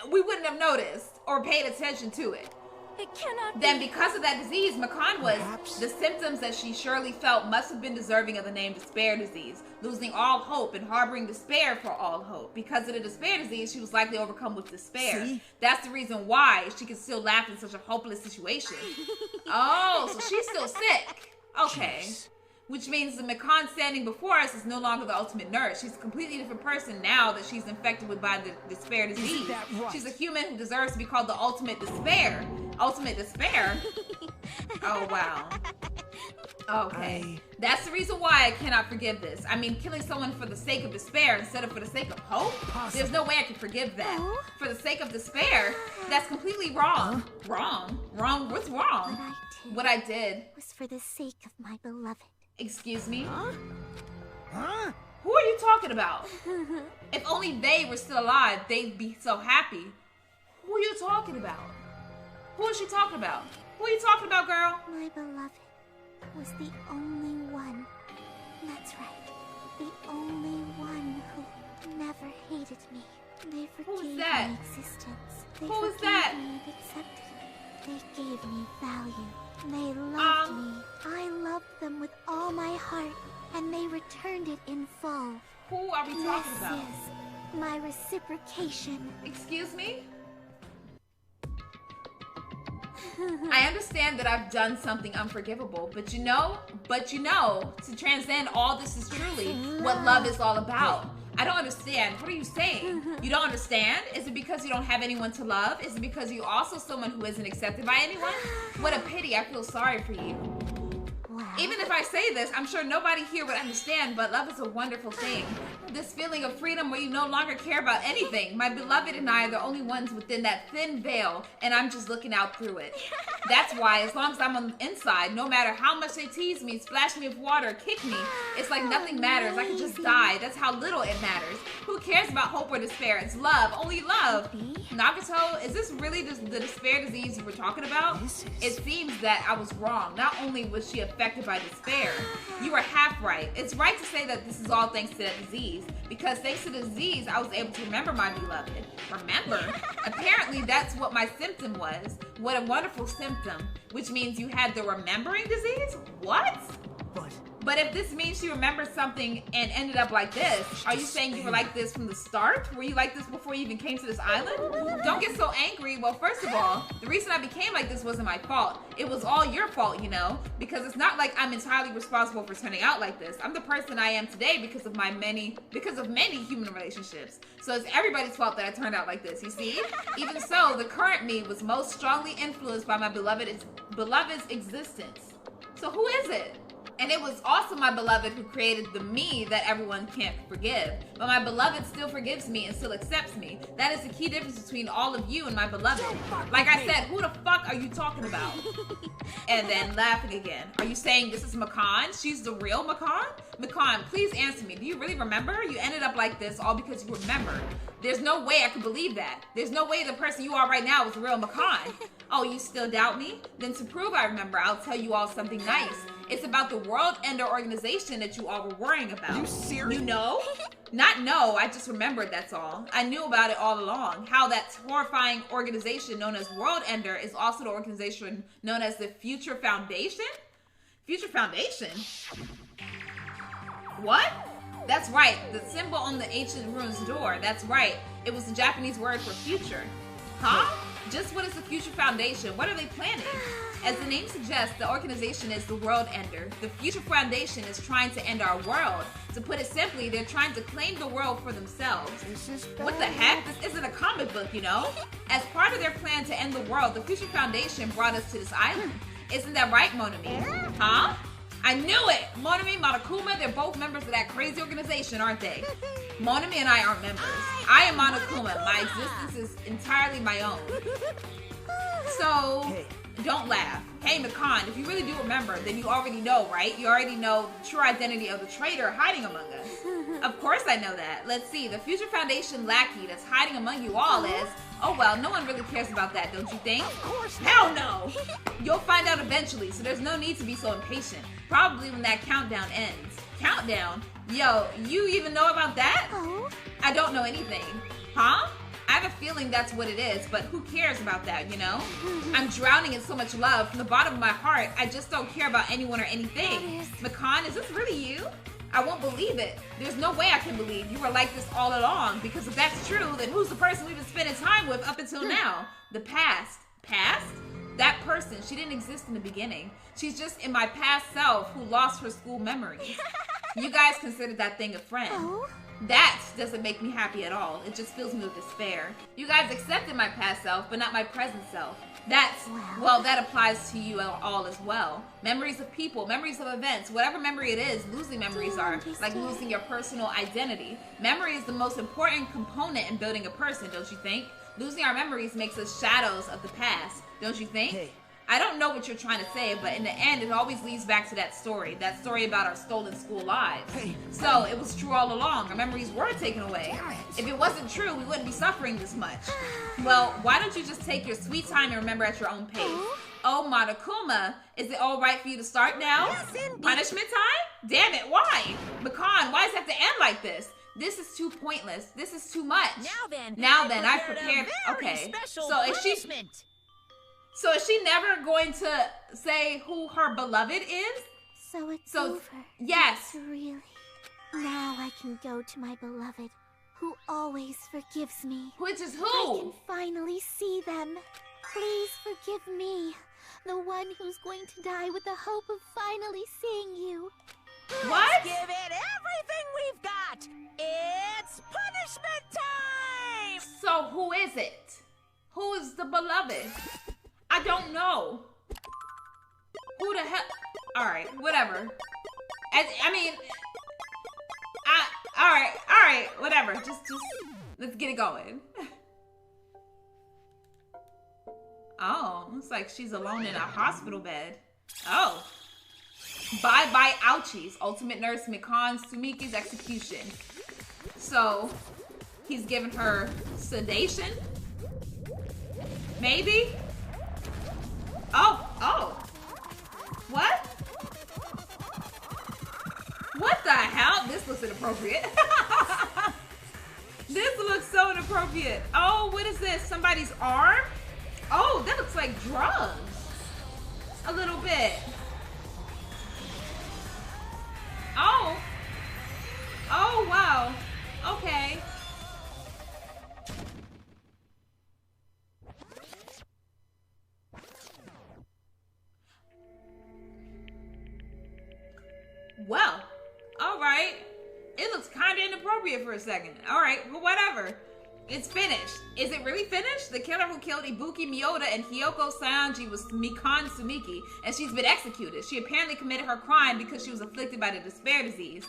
we wouldn't have noticed or paid attention to it. It cannot Then because of that disease, Mikan was, the symptoms that she surely felt must have been deserving of the name despair disease, losing all hope and harboring despair for all hope. Because of the despair disease, she was likely overcome with despair. See? That's the reason why she could still laugh in such a hopeless situation. Oh, so she's still sick. Okay. Jeez. Which means the Mikan standing before us is no longer the ultimate nurse. She's a completely different person now that she's infected by the despair disease. Isn't that right? She's a human who deserves to be called the ultimate despair. Ultimate despair? Oh, wow. Okay. That's the reason why I cannot forgive this. I mean, killing someone for the sake of despair instead of for the sake of hope? There's no way I can forgive that. For the sake of despair? That's completely wrong. Wrong? Wrong? What's wrong? What I did was for the sake of my beloved. Excuse me? Huh? Who are you talking about? If only they were still alive, they'd be so happy. Who are you talking about? Who is she talking about? Who are you talking about, girl? My beloved was the only one. That's right. The only one who never hated me. They forgave my existence. They forgave me and accepted me. They gave me value. They loved me. I loved them with all my heart, and they returned it in full. Who are we talking about? This is my reciprocation. Excuse me? I understand that I've done something unforgivable, but you know, to transcend all this is truly what love is all about. I don't understand. What are you saying? You don't understand? Is it because you don't have anyone to love? Is it because you're also someone who isn't accepted by anyone? What a pity. I feel sorry for you. Even if I say this, I'm sure nobody here would understand, but love is a wonderful thing. This feeling of freedom where you no longer care about anything. My beloved and I are the only ones within that thin veil, and I'm just looking out through it. That's why, as long as I'm on the inside, no matter how much they tease me, splash me with water, kick me, it's like nothing matters. I can just die. That's how little it matters. Who cares about hope or despair? It's love. Only love. Nagato, is this really the despair disease you were talking about? It seems that I was wrong. Not only was she affected by despair, you were half right. It's right to say that this is all thanks to that disease, because thanks to the disease, I was able to remember my beloved. Remember? Apparently, that's what my symptom was. What a wonderful symptom. Which means you had the remembering disease? What? But if this means she remembered something and ended up like this, are you saying you were like this from the start? Were you like this before you even came to this island? Don't get so angry. Well, first of all, the reason I became like this wasn't my fault. It was all your fault, you know, because it's not like I'm entirely responsible for turning out like this. I'm the person I am today because of many human relationships. So it's everybody's fault that I turned out like this, you see? Even so, the current me was most strongly influenced by my beloved's existence. So who is it? And it was also my beloved who created the me that everyone can't forgive. But my beloved still forgives me and still accepts me. That is the key difference between all of you and my beloved. Like I said, who the fuck are you talking about? And then laughing again. Are you saying this is Mikan? She's the real Mikan? Mikan, please answer me. Do you really remember? You ended up like this all because you remembered. There's no way I could believe that. There's no way the person you are right now is the real Mikan. Oh, you still doubt me? Then to prove I remember, I'll tell you all something nice. It's about the World Ender organization that you all were worrying about. Are you serious? You know? Not know, I just remembered, that's all. I knew about it all along. How that horrifying organization known as World Ender is also the organization known as the Future Foundation? Future Foundation? What? That's right, the symbol on the ancient ruins door. That's right, it was the Japanese word for future. Huh? Just what is the Future Foundation? What are they planning? As the name suggests, the organization is the World Ender. The Future Foundation is trying to end our world. To put it simply, they're trying to claim the world for themselves. What the heck? This isn't a comic book, you know? As part of their plan to end the world, the Future Foundation brought us to this island. Isn't that right, Monami? Huh? I knew it! Monami, Monokuma, they're both members of that crazy organization, aren't they? Monami and I aren't members. I am Monokuma. My existence is entirely my own. So, don't laugh. Hey, Mikan, if you really do remember, then you already know, right? You already know the true identity of the traitor hiding among us. Of course I know that. Let's see. The Future Foundation lackey that's hiding among you all is... Oh, well, no one really cares about that, don't you think? Of course not. Hell no! You'll find out eventually, so there's no need to be so impatient. Probably when that countdown ends. Countdown? Yo, you even know about that? Oh? I don't know anything. Huh? I have a feeling that's what it is, but who cares about that, you know? I'm drowning in so much love. From the bottom of my heart, I just don't care about anyone or anything. Mikan, is this really you? I won't believe it. There's no way I can believe you were like this all along, because if that's true, then who's the person we've been spending time with up until now? The past. Past? That person, she didn't exist in the beginning. She's just in my past self who lost her school memories. You guys considered that thing a friend. Oh? That doesn't make me happy at all. It just fills me with despair. You guys accepted my past self, but not my present self. That's, well, that applies to you all as well. Memories of people, memories of events, whatever memory it is, losing memories are like losing your personal identity. Memory is the most important component in building a person, don't you think? Losing our memories makes us shadows of the past, don't you think? Hey. I don't know what you're trying to say, but in the end, it always leads back to that story about our stolen school lives. Hey. So it was true all along. Our memories were taken away. If it wasn't true, we wouldn't be suffering this much. Well, why don't you just take your sweet time and remember at your own pace? Oh, Monokuma, is it all right for you to start now? Yes, indeed. Punishment time? Damn it, why? Mikan, why does it have to end like this? This is too pointless. This is too much. Now then, I've prepared. Okay. So is she never going to say who her beloved is? So it's over. Yes. Really. Now I can go to my beloved, who always forgives me. Which is who? I can finally see them. Please forgive me, the one who's going to die with the hope of finally seeing you. What? Let's give it everything we've got. It's punishment time. So who is it? Who is the beloved? I don't know. Who the hell? All right, whatever. All right, whatever. Just let's get it going. Oh, looks like she's alone in a hospital bed. Oh. Bye-bye ouchies. Ultimate Nurse Mikan Sumiki's execution. So, he's giving her sedation? Maybe? Oh. What? What the hell? This looks inappropriate. This looks so inappropriate. Oh, what is this? Somebody's arm? Oh, that looks like drugs. A little bit. Oh. Oh, wow. Okay. Well, all right. It looks kind of inappropriate for a second. All right, well, whatever. It's finished. Is it really finished? The killer who killed Ibuki Miyoda and Hiyoko Saionji was Mikan Sumiki, and she's been executed. She apparently committed her crime because she was afflicted by the despair disease.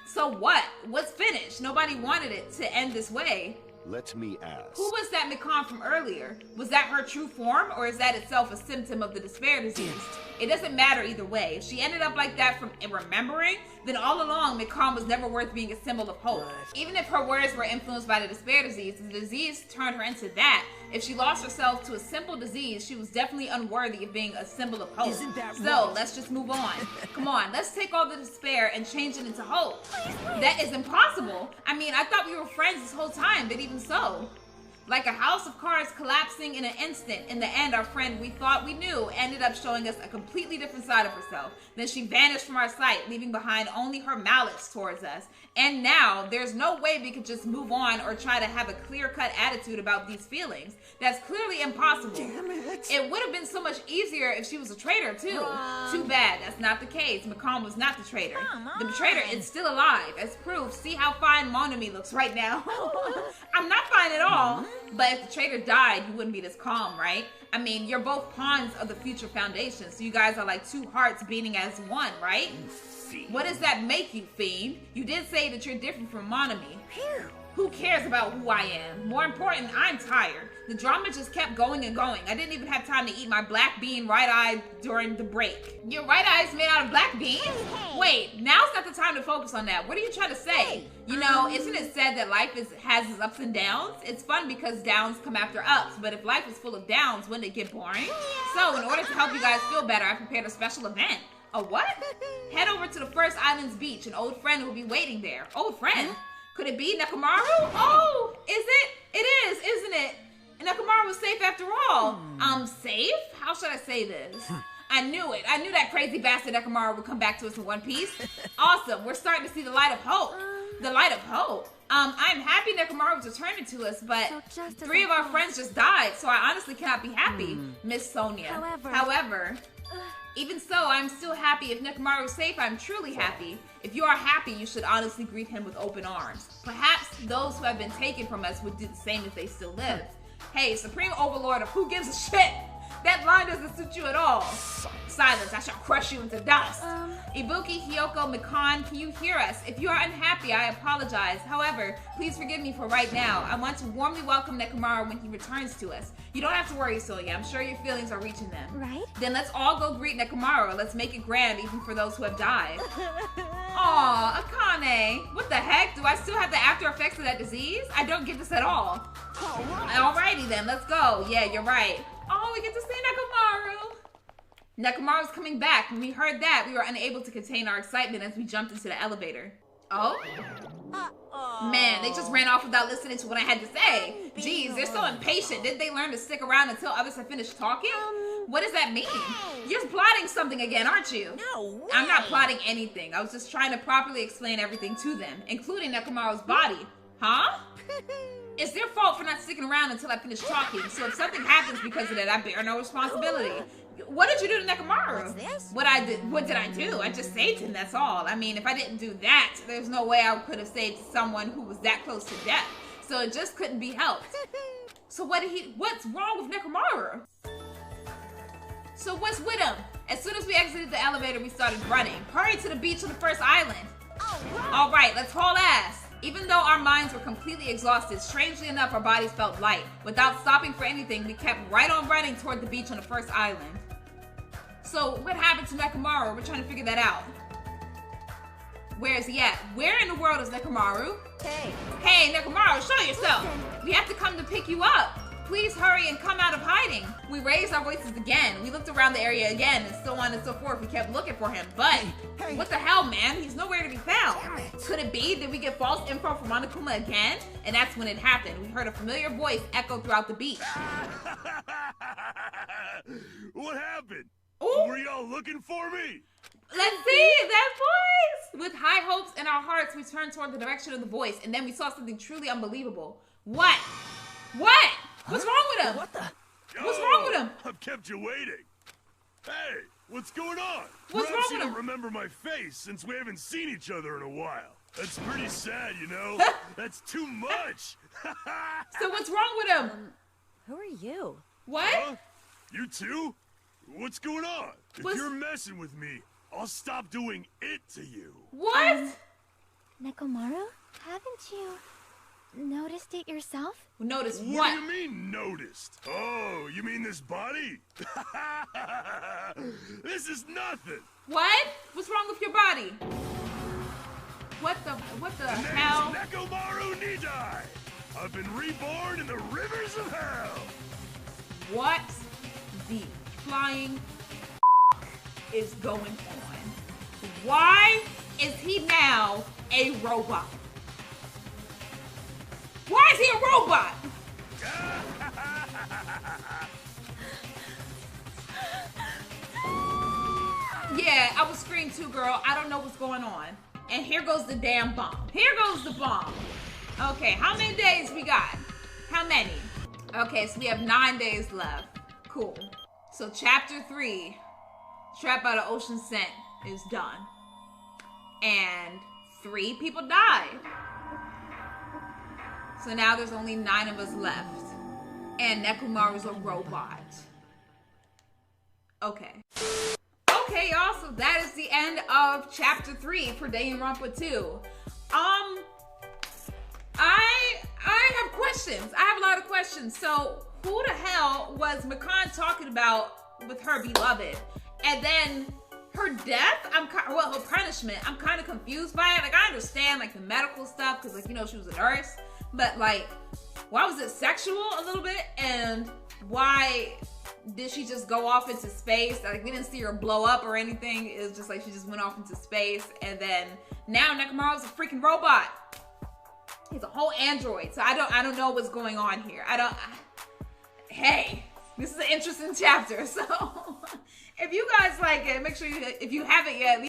So what? What's finished? Nobody wanted it to end this way. Let me ask. Who was that Mikan from earlier? Was that her true form, or is that itself a symptom of the despair disease? It doesn't matter either way. If she ended up like that from remembering, then all along Mikan was never worth being a symbol of hope. Even if her words were influenced by the despair disease, the disease turned her into that. If she lost herself to a simple disease, she was definitely unworthy of being a symbol of hope. Isn't that so right? let's just move on. Come on, let's take all the despair and change it into hope. That is impossible. I mean, I thought we were friends this whole time, but even so. Like a house of cards collapsing in an instant. In the end, our friend we thought we knew ended up showing us a completely different side of herself. Then she vanished from our sight, leaving behind only her malice towards us. And now, there's no way we could just move on or try to have a clear-cut attitude about these feelings. That's clearly impossible. Damn it. It would have been so much easier if she was a traitor, too. Too bad, that's not the case. Mikan was not the traitor. The traitor is still alive. As proof, see how fine Monami looks right now. I'm not fine at all. But if the traitor died, you wouldn't be this calm, right? I mean, you're both pawns of the Future Foundation, so you guys are like two hearts beating as one, right? What does that make you, Fiend? You did say that you're different from Monami. Phew. Who cares about who I am? More important, I'm tired. The drama just kept going and going. I didn't even have time to eat my black bean right eye during the break. Your right eye is made out of black beans? Hey. Wait, now's not the time to focus on that. What are you trying to say? You know, isn't it said that life has its ups and downs? It's fun because downs come after ups, but if life was full of downs, wouldn't it get boring? So, in order to help you guys feel better, I prepared a special event. A what? Head over to the First Islands Beach. An old friend will be waiting there. Old friend? Could it be Nekomaru? Oh, is it? It is, isn't it? And Nekomaru was safe after all. Safe? How should I say this? I knew it. I knew that crazy bastard Nekomaru would come back to us in one piece. Awesome. We're starting to see the light of hope. The light of hope. I'm happy Nekomaru was returning to us, but So 3 of our friends just died, so I honestly cannot be happy, Miss Sonia. However, even so, I'm still happy. If Nekomaru is safe, I'm truly happy. If you are happy, you should honestly greet him with open arms. Perhaps those who have been taken from us would do the same if they still lived. Hey, Supreme Overlord of who gives a shit? That line doesn't suit you at all. Silence, I shall crush you into dust. Ibuki, Hiyoko, Mikan, can you hear us? If you are unhappy, I apologize. However, please forgive me for right now. I want to warmly welcome Nekomaru when he returns to us. You don't have to worry, Sonia. I'm sure your feelings are reaching them. Right? Then let's all go greet Nekomaru. Let's make it grand, even for those who have died. Aw, Akane. What the heck? Do I still have the after effects of that disease? I don't get this at all. Alrighty then, let's go. Yeah, you're right. Oh, we get to see Nekomaru. Nekomaru's coming back. When we heard that, we were unable to contain our excitement as we jumped into the elevator. Oh? Man, they just ran off without listening to what I had to say. Jeez, they're so impatient. Didn't they learn to stick around until others have finished talking? What does that mean? You're plotting something again, aren't you? No way. I'm not plotting anything. I was just trying to properly explain everything to them, including Nekomaru's body. Huh? It's their fault for not sticking around until I finish talking, so if something happens because of that, I bear no responsibility. What did you do to Nekomaru? What's this? What did I do? I just saved him, that's all. I mean, if I didn't do that, there's no way I could have saved someone who was that close to death. So it just couldn't be helped. So what's wrong with Nekomaru? So what's with him? As soon as we exited the elevator, we started running. Hurry to the beach on the first island. All right, let's haul ass. Even though our minds were completely exhausted, strangely enough, our bodies felt light. Without stopping for anything, we kept right on running toward the beach on the first island. So, what happened to Nekomaru? We're trying to figure that out. Where is he at? Where in the world is Nekomaru? Hey, Nekomaru, show yourself. We have to come to pick you up. Please hurry and come out of hiding. We raised our voices again. We looked around the area again, and so on and so forth. We kept looking for him, but what the hell, man? He's nowhere to be found. Could it be? Did we get false info from Monokuma again? And that's when it happened. We heard a familiar voice echo throughout the beach. What happened? Ooh. Were y'all looking for me? Let's see that voice. With high hopes in our hearts, we turned toward the direction of the voice, and then we saw something truly unbelievable. What? What? What's wrong with him? What the? What's wrong with him? I've kept you waiting. Hey, what's going on? What's Perhaps wrong you with don't him? remember my face since we haven't seen each other in a while. That's pretty sad, you know? That's too much. So what's wrong with him? Who are you? What? Huh? You too? What's going on? If you're messing with me, I'll stop doing it to you. What? Nekomaru? Haven't you noticed it yourself? Noticed what? What do you mean, noticed? Oh, you mean this body? This is nothing. What? What's wrong with your body? What the hell? Name's Nekomaru Nidai. I've been reborn in the rivers of hell. What the flying is going on? Why is he now a robot? Why is he a robot? Yeah, I was screaming too, girl. I don't know what's going on. And here goes the damn bomb. Here goes the bomb. Okay, how many days we got? How many? Okay, so we have 9 days left. Cool. So chapter 3, Trapped by the Ocean Scent, is done. And 3 people died. So now there's only 9 of us left. And Nekomaru's a robot. Okay. Okay, y'all, so that is the end of chapter 3 for Danganronpa 2. I have questions. I have a lot of questions. So who the hell was mikan talking about with her beloved? And then her death, her punishment, I'm kind of confused by it. Like, I understand, like, the medical stuff, because, like, you know, she was a nurse. But, like, why was it sexual a little bit? And why did she just go off into space? Like, we didn't see her blow up or anything. It was just like she just went off into space. And then now Nekomaru's a freaking robot. He's a whole android. So I don't know what's going on here. Hey, this is an interesting chapter. So if you guys like it, make sure if you haven't yet,